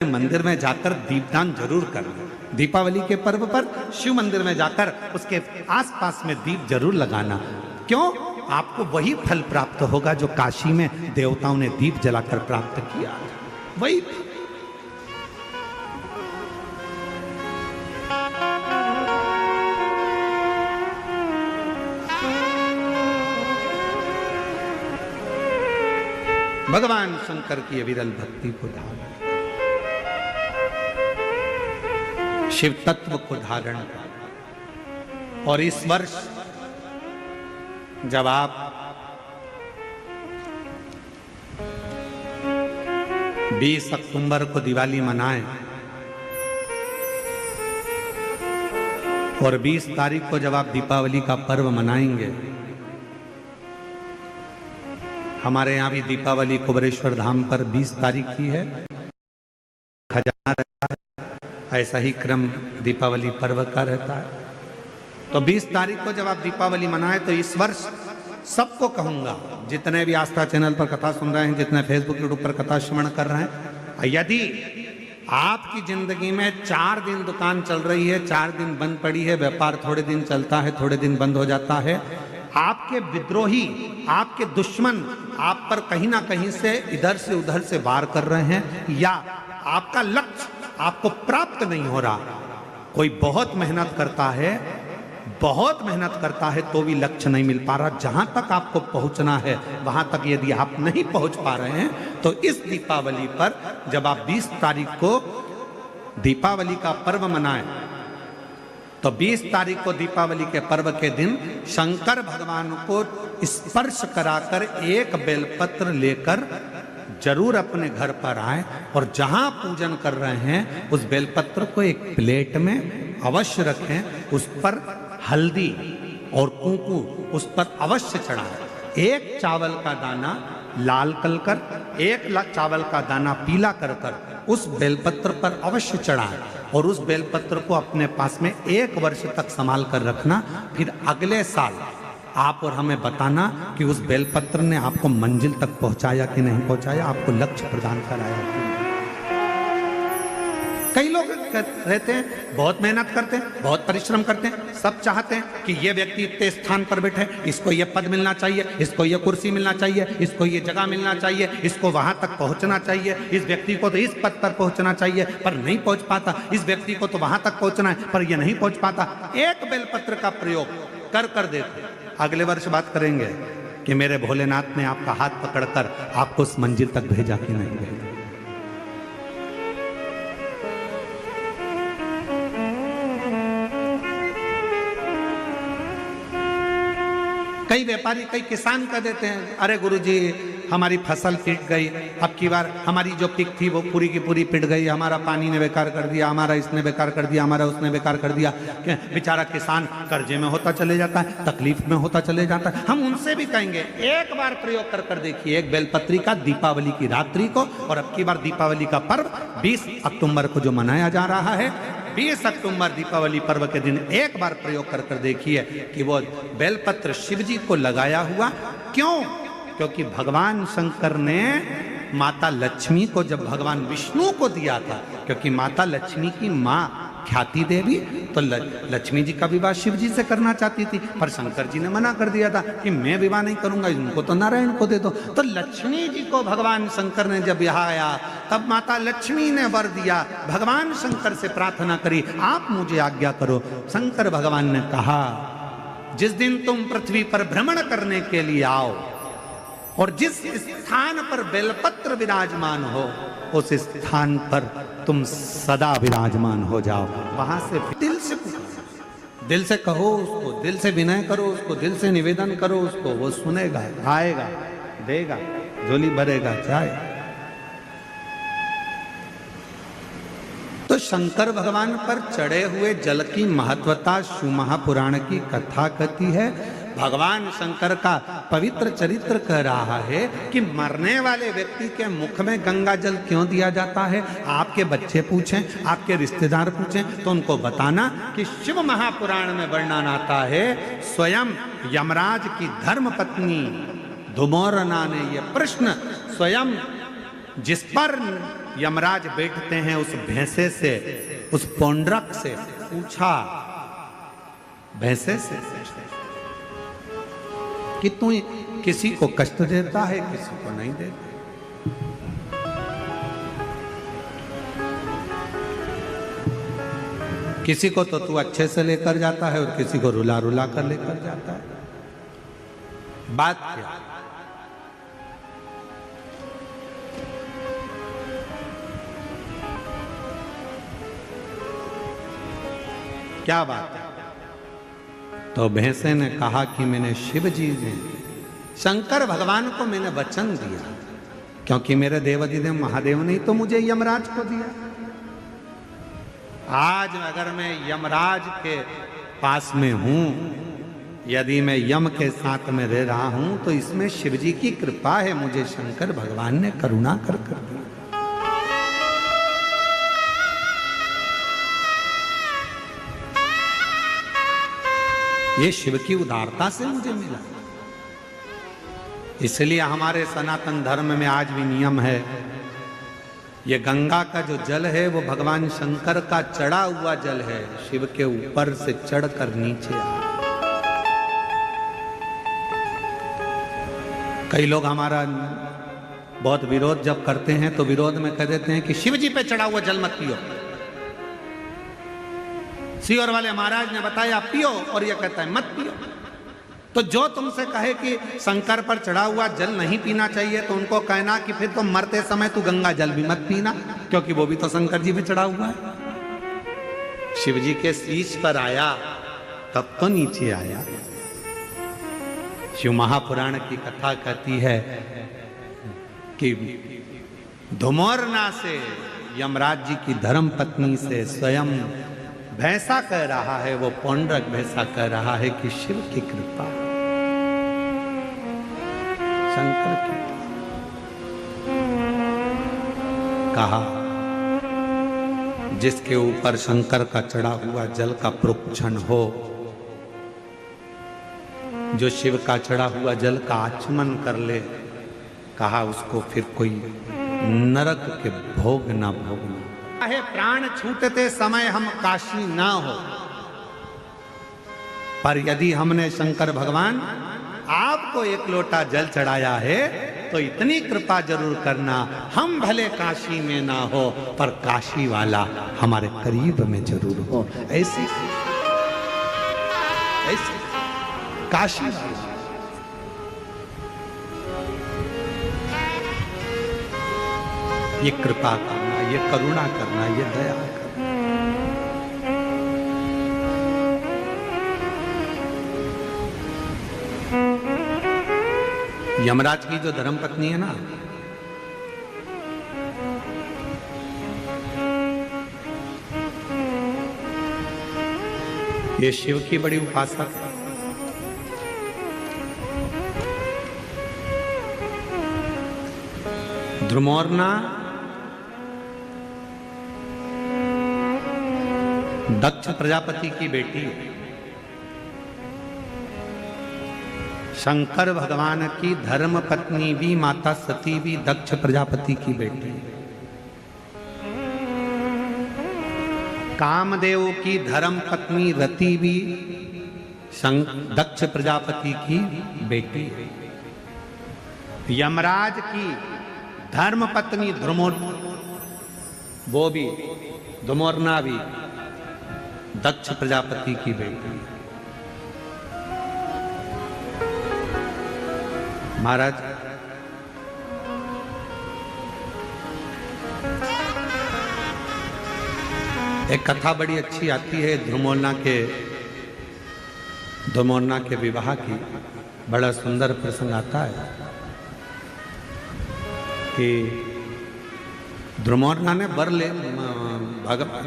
मंदिर में जाकर दीपदान जरूर करना। दीपावली के पर्व पर शिव मंदिर में जाकर उसके आसपास में दीप जरूर लगाना। क्यों? आपको वही फल प्राप्त होगा जो काशी में देवताओं ने दीप जलाकर प्राप्त किया, वही। भगवान शंकर की अविरल भक्ति को धारण, शिव तत्व को धारण कर। और इस वर्ष जब आप बीस अक्टूबर को दिवाली मनाएं और 20 तारीख को जब आप दीपावली का पर्व मनाएंगे, हमारे यहाँ भी दीपावली कुबेरेश्वर धाम पर 20 तारीख की है, खजाना रहता है, ऐसा ही क्रम दीपावली पर्व का रहता है। तो 20 तारीख को जब आप दीपावली मनाएं तो इस वर्ष सबको कहूंगा, जितने भी आस्था चैनल पर कथा सुन रहे हैं, जितने फेसबुक यूट्यूब पर कथा श्रवण कर रहे हैं, यदि आपकी जिंदगी में 4 दिन दुकान चल रही है, 4 दिन बंद पड़ी है, व्यापार थोड़े दिन चलता है, थोड़े दिन बंद हो जाता है, आपके विद्रोही, आपके दुश्मन आप पर कहीं ना कहीं से इधर से उधर से वार कर रहे हैं, या आपका लक्ष्य आपको प्राप्त नहीं हो रहा, कोई बहुत मेहनत करता है, बहुत मेहनत करता है तो भी लक्ष्य नहीं मिल पा रहा, जहां तक आपको पहुंचना है वहां तक यदि आप नहीं पहुंच पा रहे हैं, तो इस दीपावली पर जब आप 20 तारीख को दीपावली का पर्व मनाएं, तो 20 तारीख को दीपावली के पर्व के दिन शंकर भगवान को स्पर्श कराकर एक बेलपत्र लेकर जरूर अपने घर पर आए, और जहां पूजन कर रहे हैं उस बेलपत्र को एक प्लेट में अवश्य रखें, उस पर हल्दी और कुंकू उस पर अवश्य चढ़ाएं। एक चावल का दाना लाल कर, एक चावल का दाना पीला कर उस बेलपत्र पर अवश्य चढ़ाएं, और उस बेलपत्र को अपने पास में 1 वर्ष तक संभाल कर रखना। फिर अगले साल आप और हमें बताना कि उस बेलपत्र ने आपको मंजिल तक पहुंचाया कि नहीं पहुंचाया, आपको लक्ष्य प्रदान कराया कि नहीं। कई लोग रहते हैं, बहुत मेहनत करते हैं, बहुत परिश्रम करते हैं, सब चाहते हैं कि ये व्यक्ति इतने स्थान पर बैठे, इसको ये पद मिलना चाहिए, इसको ये कुर्सी मिलना चाहिए, इसको ये जगह मिलना चाहिए, इसको वहां तक पहुंचना चाहिए, इस व्यक्ति को तो इस पद पर पहुंचना चाहिए पर नहीं पहुंच पाता, इस व्यक्ति को तो वहां तक पहुंचना है पर ये नहीं पहुंच पाता। एक बेलपत्र का प्रयोग कर देते, अगले वर्ष बात करेंगे कि मेरे भोलेनाथ ने आपका हाथ पकड़कर आपको उस मंजिल तक भेजा कि नहीं भेजा। कई व्यापारी, कई किसान कह देते हैं, अरे गुरुजी हमारी फसल पिट गई, अब की बार हमारी जो पिक थी वो पूरी की पूरी पिट गई, हमारा पानी ने बेकार कर दिया, हमारा इसने बेकार कर दिया, हमारा उसने बेकार कर दिया। बेचारा किसान कर्जे में होता चले जाता है, तकलीफ में होता चले जाता है। हम उनसे भी कहेंगे एक बार प्रयोग कर देखिए, एक बेलपत्री का दीपावली की रात्रि को, और अब की बार दीपावली का पर्व 20 अक्टूबर को जो मनाया जा रहा है, 20 अक्टूबर दीपावली पर्व के दिन एक बार प्रयोग कर देखिए कि वो बेलपत्र शिव जी को लगाया हुआ। क्यों? क्योंकि भगवान शंकर ने माता लक्ष्मी को जब भगवान विष्णु को दिया था, क्योंकि माता लक्ष्मी की माँ ख्याति देवी तो लक्ष्मी जी का विवाह शिव जी से करना चाहती थी, पर शंकर जी ने मना कर दिया था कि मैं विवाह नहीं करूंगा, इनको तो नारायण को दे दो। तो लक्ष्मी जी को भगवान शंकर ने जब यहाँ आया तब माता लक्ष्मी ने वर दिया, भगवान शंकर से प्रार्थना करी, आप मुझे आज्ञा करो। शंकर भगवान ने कहा, जिस दिन तुम पृथ्वी पर भ्रमण करने के लिए आओ और जिस स्थान पर बेलपत्र विराजमान हो उस स्थान पर तुम सदा विराजमान हो जाओ। वहां से दिल से पुकारो, दिल से कहो उसको, दिल से विनय करो उसको, दिल से निवेदन करो उसको, वो सुनेगा, आएगा, देगा, झोली भरेगा, जाएगा। तो शंकर भगवान पर चढ़े हुए जल की महत्वता शिव महापुराण की कथा कहती है। भगवान शंकर का पवित्र चरित्र कह रहा है कि मरने वाले व्यक्ति के मुख में गंगा जल क्यों दिया जाता है। आपके बच्चे पूछें, आपके रिश्तेदार पूछें तो उनको बताना कि शिव महापुराण में वर्णन आता है, स्वयं यमराज की धर्म पत्नी धुमोरना ने यह प्रश्न स्वयं जिस पर यमराज बैठते हैं उस भैंसे से, उस पौंड्रक से पूछा, भैंसे से कि तू किसी को कष्ट देता है, किसी को नहीं देता। किसी को तो तू अच्छे से लेकर जाता है और किसी को रुला रुला कर लेकर जाता है। बात क्या? क्या बात है? तो भैंसे ने कहा कि मैंने शिव जी ने, शंकर भगवान को मैंने वचन दिया, क्योंकि मेरे देवाधिदेव महादेव ने तो मुझे यमराज को दिया। आज अगर मैं यमराज के पास में हूं, यदि मैं यम के साथ में रह रहा हूं, तो इसमें शिव जी की कृपा है, मुझे शंकर भगवान ने करुणा कर दिया। ये शिव की उदारता से मुझे मिला। इसलिए हमारे सनातन धर्म में आज भी नियम है, ये गंगा का जो जल है वो भगवान शंकर का चढ़ा हुआ जल है, शिव के ऊपर से चढ़कर नीचे आ। कई लोग हमारा बहुत विरोध जब करते हैं तो विरोध में कह देते हैं कि शिव जी पे चढ़ा हुआ जल मत पियो। सीहोर वाले महाराज ने बताया पियो, और यह कहता है मत पियो। तो जो तुमसे कहे कि शंकर पर चढ़ा हुआ जल नहीं पीना चाहिए, तो उनको कहना कि फिर तो मरते समय तू गंगा जल भी मत पीना, क्योंकि वो भी तो शंकर जी पे चढ़ा हुआ है। शिव जी के शीश पर आया तब तो नीचे आया। शिव महापुराण की कथा कहती है कि धुमोरना से, यमराज जी की धर्म पत्नी से स्वयं भैंसा कह रहा है, वो पौंड्रक भैंसा कह रहा है कि शिव की कृपा, शंकर की। कहा जिसके ऊपर शंकर का चढ़ा हुआ जल का प्रोक्षण हो, जो शिव का चढ़ा हुआ जल का आचमन कर ले, कहा उसको फिर कोई नरक के भोग ना भोगना है। प्राण छूटते समय हम काशी ना हो, पर यदि हमने शंकर भगवान आपको एक लोटा जल चढ़ाया है तो इतनी कृपा जरूर करना, हम भले काशी में ना हो पर काशी वाला हमारे करीब में जरूर हो। ऐसी ऐसी काशी वाला। ये कृपा करना, ये करुणा करना, ये दया करना। यमराज की जो धर्मपत्नी है ना, ये शिव की बड़ी उपासक है। ध्रुमोर्ना दक्ष प्रजापति की बेटी है। शंकर भगवान की धर्म पत्नी भी, माता सती भी दक्ष प्रजापति की बेटी है। कामदेव की धर्म पत्नी रति भी दक्ष प्रजापति की बेटी है। यमराज की धर्म पत्नी वो भी, धुमोरना भी दक्ष प्रजापति की बेटी। महाराज एक कथा बड़ी अच्छी आती है धुमोरना के विवाह की। बड़ा सुंदर प्रसंग आता है कि ध्रुमोरना ने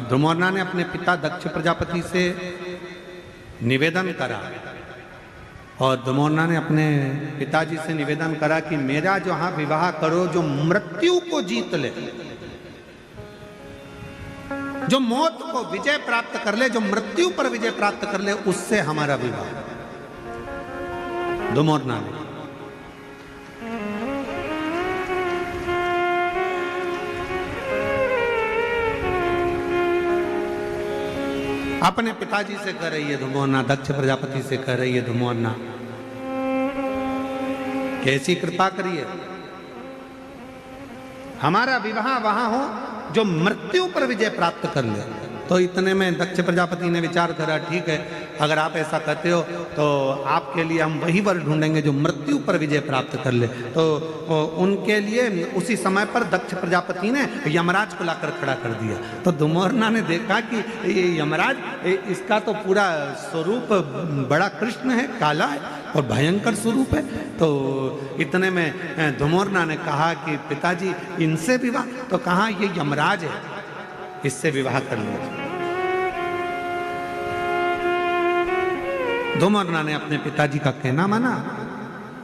ध्रुमोरना ने अपने पिता दक्ष प्रजापति से निवेदन करा, और ध्रुमोरना ने अपने पिताजी से निवेदन करा कि मेरा जो हाँ विवाह करो जो मृत्यु को जीत ले, जो मौत को विजय प्राप्त कर ले, जो मृत्यु पर विजय प्राप्त कर ले, उससे हमारा विवाह। ध्रुमोरना ने अपने पिताजी से कह रही है धुमोरना, दक्ष प्रजापति से कह रही है धुमोरना, कैसी कृपा करिए, हमारा विवाह वहां हो जो मृत्यु पर विजय प्राप्त कर ले। तो इतने में दक्ष प्रजापति ने विचार करा, ठीक है, अगर आप ऐसा कहते हो तो आपके लिए हम वही वर ढूंढेंगे जो मृत्यु पर विजय प्राप्त कर ले। तो उनके लिए उसी समय पर दक्ष प्रजापति ने यमराज को लाकर खड़ा कर दिया। तो धुमोरना ने देखा कि ये यमराज, इसका तो पूरा स्वरूप बड़ा कृष्ण है, काला है और भयंकर स्वरूप है। तो इतने में धुमोरना ने कहा कि पिताजी इनसे विवाह, तो कहा ये यमराज है, इससे विवाह कर लीजिए। धुमोरना ने अपने पिताजी का कहना माना,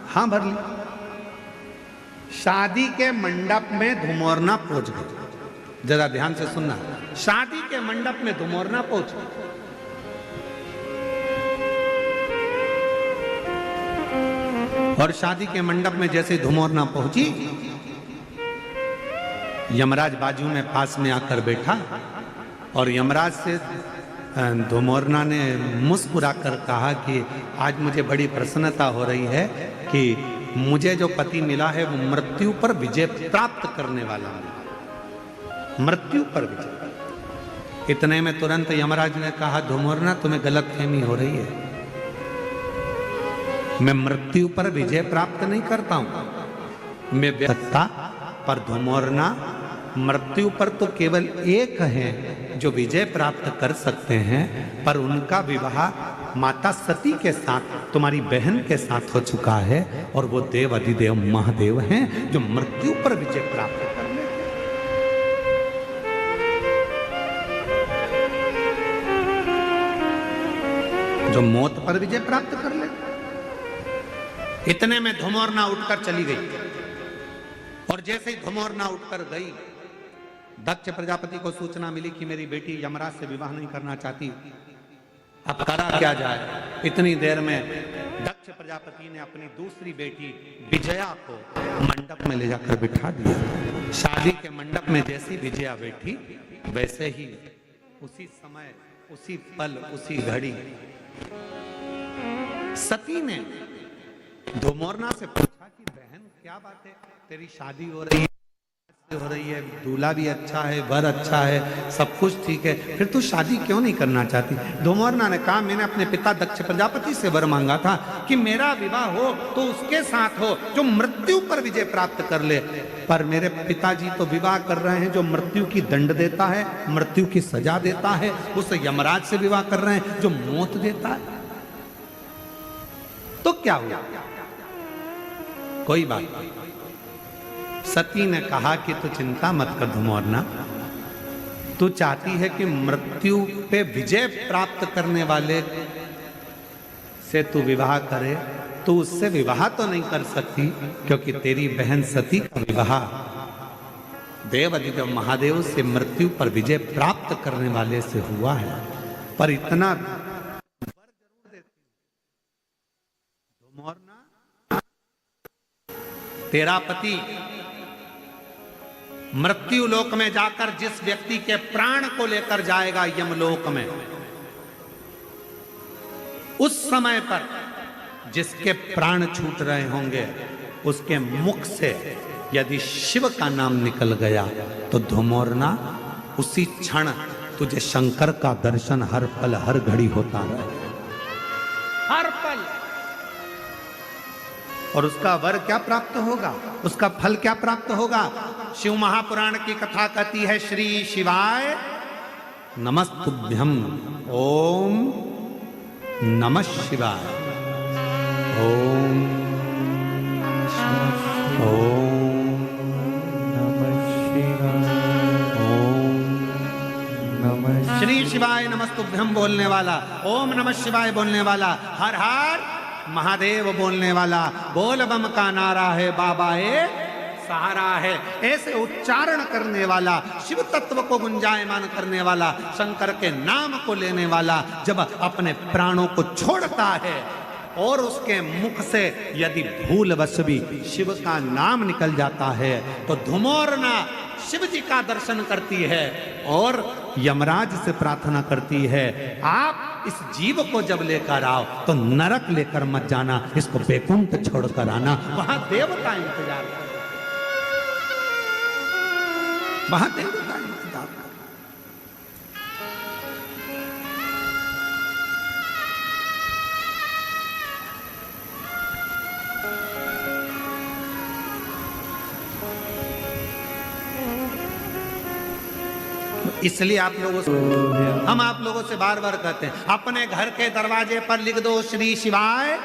हां भर ली। शादी के मंडप में धुमोरना पहुंच गई। जरा ध्यान से सुनना, शादी के मंडप में धुमोरना पहुंच गई। और शादी के मंडप में जैसे धुमोरना पहुंची, यमराज बाजू में पास में आकर बैठा और यमराज से धुमोरना ने मुस्कुराकर कहा कि आज मुझे बड़ी प्रसन्नता हो रही है कि मुझे जो पति मिला है वो मृत्यु पर विजय प्राप्त करने वाला है, मृत्यु पर विजय। इतने में तुरंत यमराज ने कहा, धुमोरना तुम्हें गलतफहमी हो रही है, मैं मृत्यु पर विजय प्राप्त नहीं करता हूं, मैं सत्ता पर धुमोरना मृत्यु पर तो केवल एक है जो विजय प्राप्त कर सकते हैं, पर उनका विवाह माता सती के साथ, तुम्हारी बहन के साथ हो चुका है और वो देव अधिदेव महादेव हैं जो मृत्यु पर विजय प्राप्त कर ले। जो मौत पर विजय प्राप्त कर ले। इतने में धुमोरना उठकर चली गई और जैसे ही धुमोरना उठकर गई, दक्ष प्रजापति को सूचना मिली कि मेरी बेटी यमराज से विवाह नहीं करना चाहती, अब करा क्या जाए। इतनी देर में दक्ष प्रजापति ने अपनी दूसरी बेटी विजया को मंडप में ले जाकर बिठा दिया। शादी के मंडप में जैसी विजया बैठी, वैसे ही उसी समय, उसी पल, उसी घड़ी सती ने धुमोरना से पूछा कि बहन क्या बात है, तेरी शादी हो रही है, दूल्हा भी अच्छा है, वर अच्छा है, सब कुछ ठीक है, फिर तू शादी क्यों नहीं करना चाहती। धुमोरना ने कहा, मैंने अपने पिता दक्ष प्रजापति से वर मांगा था कि मेरा विवाह हो तो उसके साथ हो जो मृत्यु पर विजय प्राप्त कर ले, पर मेरे पिताजी तो विवाह कर रहे हैं जो मृत्यु की दंड देता है, मृत्यु की सजा देता है, उस यमराज से विवाह कर रहे हैं जो मौत देता है। तो क्या हुआ, कोई बात नहीं। सती ने कहा कि तू चिंता मत कर धुमोरना, तू चाहती है कि मृत्यु पे विजय प्राप्त करने वाले से तू विवाह करे, तू उससे विवाह तो नहीं कर सकती क्योंकि तेरी बहन सती का विवाह देव अधिदेव महादेव से मृत्यु पर विजय प्राप्त करने वाले से हुआ है। पर इतना धुमोरना, तेरा पति मृत्यु लोक में जाकर जिस व्यक्ति के प्राण को लेकर जाएगा यमलोक में, उस समय पर जिसके प्राण छूट रहे होंगे उसके मुख से यदि शिव का नाम निकल गया तो धुमोरना उसी क्षण तुझे शंकर का दर्शन हर पल हर घड़ी होता रहे, हर पल। और उसका वर क्या प्राप्त होगा, उसका फल क्या प्राप्त होगा। शिव महापुराण की कथा कहती है, श्री शिवाय नमस्तुभ्यम, ओम नमः शिवाय, ओम ओम नमः शिवाय, ओम नमः। श्री शिवाय नमस्तुभ्यम बोलने वाला, ओम नमः शिवाय बोलने वाला, हर हर महादेव बोलने वाला, बोल बम का नारा है, बाबा ए सहारा है, ऐसे उच्चारण करने वाला, शिव तत्व को गुंजायमान करने वाला, शंकर के नाम को लेने वाला जब अपने प्राणों को छोड़ता है और उसके मुख से यदि भूलवश भी शिव का नाम निकल जाता है तो धुमोरना शिव जी का दर्शन करती है और यमराज से प्रार्थना करती है, आप इस जीव को जब लेकर आओ तो नरक लेकर मत जाना, इसको बैकुंठ छोड़कर आना, वहां देवता इंतजार कर, वहां देवता इंतजार कर। इसलिए आप लोगों से, हम आप लोगों से बार बार कहते हैं, अपने घर के दरवाजे पर लिख दो श्री शिवाय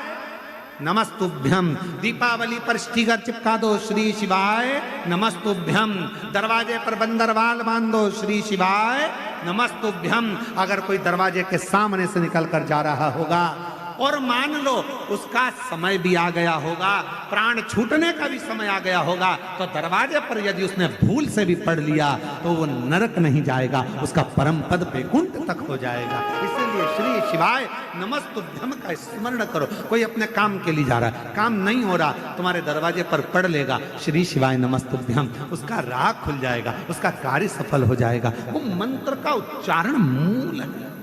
नमस्तुभ्यम, दीपावली पर स्टिकर चिपका दो श्री शिवाय नमस्तुभ्यम, दरवाजे पर बंदरवाल बांध दो श्री शिवाय नमस्तुभ्यम। अगर कोई दरवाजे के सामने से निकल कर जा रहा होगा और मान लो उसका समय भी आ गया होगा, प्राण छूटने का भी समय आ गया होगा, तो दरवाजे पर यदि उसने भूल से भी पढ़ लिया तो वो नरक नहीं जाएगा, उसका परम पद बैकुंठ तक हो जाएगा। इसलिए श्री शिवाय नमस्तुभ्यम का स्मरण करो। कोई अपने काम के लिए जा रहा है, काम नहीं हो रहा, तुम्हारे दरवाजे पर पढ़ लेगा श्री शिवाय नमस्तुभ्यम, उसका राह खुल जाएगा, उसका कार्य सफल हो जाएगा। वो मंत्र का उच्चारण मूल है।